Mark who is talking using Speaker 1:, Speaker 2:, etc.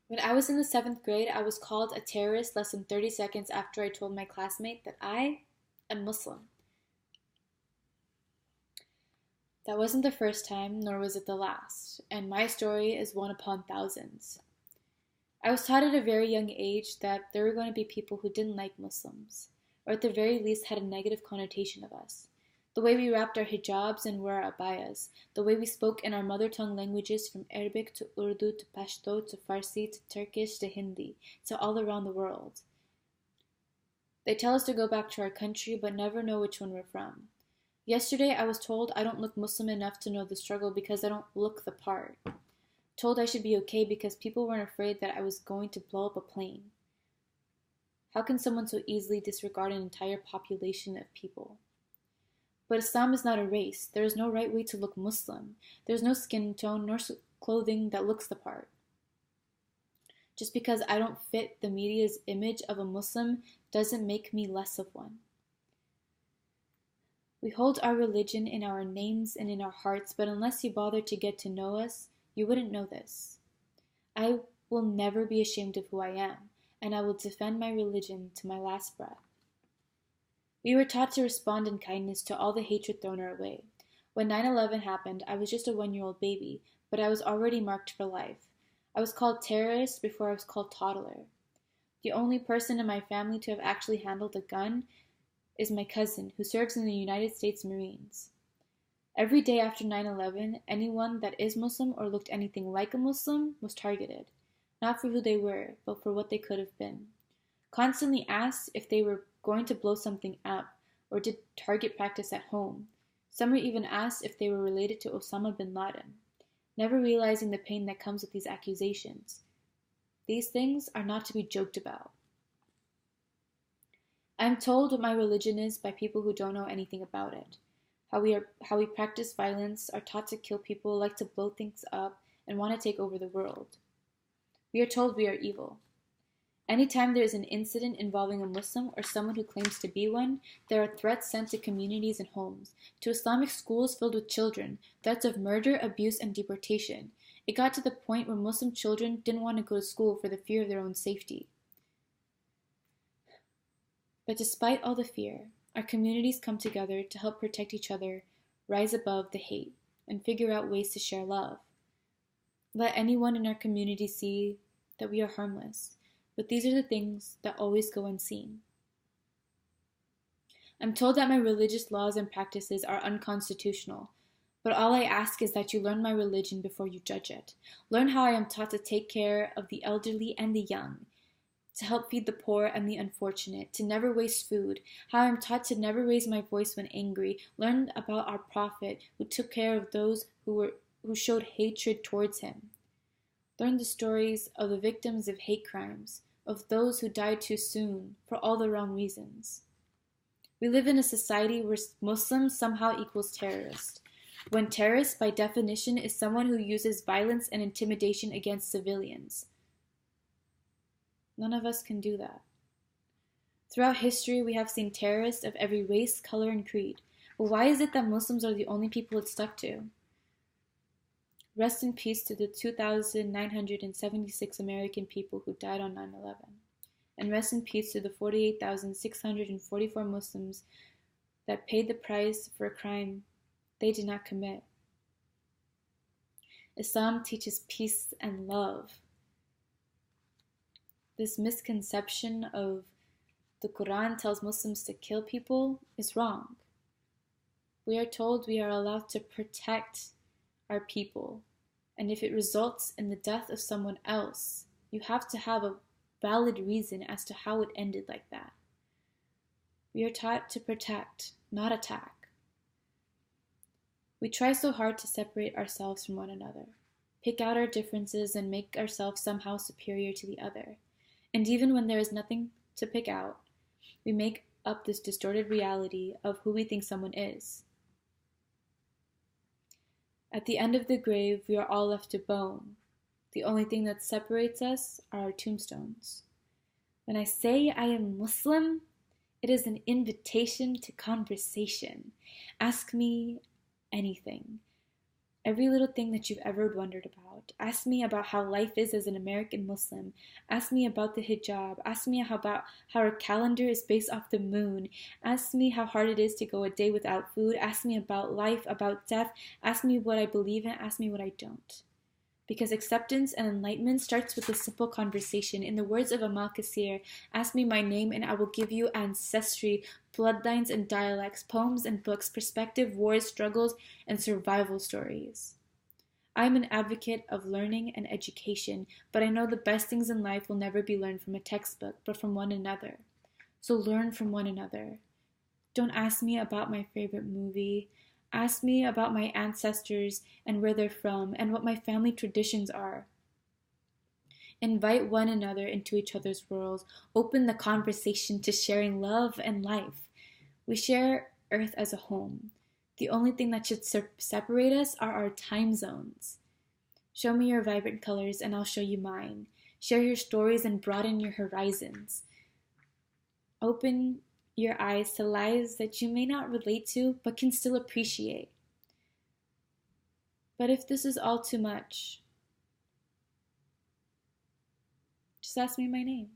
Speaker 1: When I was in the seventh grade, I was called a terrorist less than 30 seconds after I told my classmate that I am Muslim. That wasn't the first time, nor was it the last, and my story is one upon thousands. I was taught at a very young age that there were going to be people who didn't like Muslims, or at the very least had a negative connotation of us. The way we wrapped our hijabs and wore our abayas, the way we spoke in our mother tongue languages from Arabic to Urdu to Pashto to Farsi to Turkish to Hindi to all around the world. They tell us to go back to our country but never know which one we're from. Yesterday I was told I don't look Muslim enough to know the struggle because I don't look the part. Told I should be okay because people weren't afraid that I was going to blow up a plane. How can someone so easily disregard an entire population of people? But Islam is not a race. There is no right way to look Muslim. There is no skin tone nor clothing that looks the part. Just because I don't fit the media's image of a Muslim doesn't make me less of one. We hold our religion in our names and in our hearts, but unless you bother to get to know us, you wouldn't know this. I will never be ashamed of who I am, and I will defend my religion to my last breath. We were taught to respond in kindness to all the hatred thrown our way. When 9/11 happened, I was just a 1-year-old baby, but I was already marked for life. I was called terrorist before I was called toddler. The only person in my family to have actually handled a gun is my cousin, who serves in the United States Marines. Every day after 9/11, anyone that is Muslim or looked anything like a Muslim was targeted, not for who they were, but for what they could have been. Constantly asked if they were going to blow something up or did target practice at home. Some were even asked if they were related to Osama bin Laden, never realizing the pain that comes with these accusations. These things are not to be joked about. I am told what my religion is by people who don't know anything about it. How we practice violence, are taught to kill people, like to blow things up, and want to take over the world. We are told we are evil. Anytime there is an incident involving a Muslim or someone who claims to be one, there are threats sent to communities and homes, to Islamic schools filled with children, threats of murder, abuse, and deportation. It got to the point where Muslim children didn't want to go to school for the fear of their own safety. But despite all the fear, our communities come together to help protect each other, rise above the hate, and figure out ways to share love. Let anyone in our community see that we are harmless, but these are the things that always go unseen. I'm told that my religious laws and practices are unconstitutional, but all I ask is that you learn my religion before you judge it. Learn how I am taught to take care of the elderly and the young, to help feed the poor and the unfortunate, to never waste food, how I am taught to never raise my voice when angry. Learn about our prophet who took care of those who showed hatred towards him. Learn the stories of the victims of hate crimes, of those who died too soon for all the wrong reasons. We live in a society where Muslims somehow equals terrorist, when terrorist by definition is someone who uses violence and intimidation against civilians. None of us can do that. Throughout history, we have seen terrorists of every race, color, and creed. But why is it that Muslims are the only people it's stuck to? Rest in peace to the 2,976 American people who died on 9/11. And rest in peace to the 48,644 Muslims that paid the price for a crime they did not commit. Islam teaches peace and love. This misconception of the Quran tells Muslims to kill people is wrong. We are told we are allowed to protect our people, and if it results in the death of someone else, you have to have a valid reason as to how it ended like that. We are taught to protect, not attack. We try so hard to separate ourselves from one another, pick out our differences, and make ourselves somehow superior to the other. And even when there is nothing to pick out, we make up this distorted reality of who we think someone is. At the end of the grave, we are all left to bone. The only thing that separates us are our tombstones. When I say I am Muslim, it is an invitation to conversation. Ask me anything. Every little thing that you've ever wondered about. Ask me about how life is as an American Muslim. Ask me about the hijab. Ask me about how our calendar is based off the moon. Ask me how hard it is to go a day without food. Ask me about life, about death. Ask me what I believe in. Ask me what I don't. Because acceptance and enlightenment starts with a simple conversation. In the words of Amal Kassir, ask me my name and I will give you ancestry, bloodlines and dialects, poems and books, perspective, wars, struggles, and survival stories. I am an advocate of learning and education, but I know the best things in life will never be learned from a textbook, but from one another. So learn from one another. Don't ask me about my favorite movie. Ask me about my ancestors and where they're from and what my family traditions are. Invite one another into each other's worlds. Open the conversation to sharing love and life. We share Earth as a home. The only thing that should separate us are our time zones. Show me your vibrant colors and I'll show you mine. Share your stories and broaden your horizons. Open your eyes to lives that you may not relate to but can still appreciate. But if this is all too much, just ask me my name.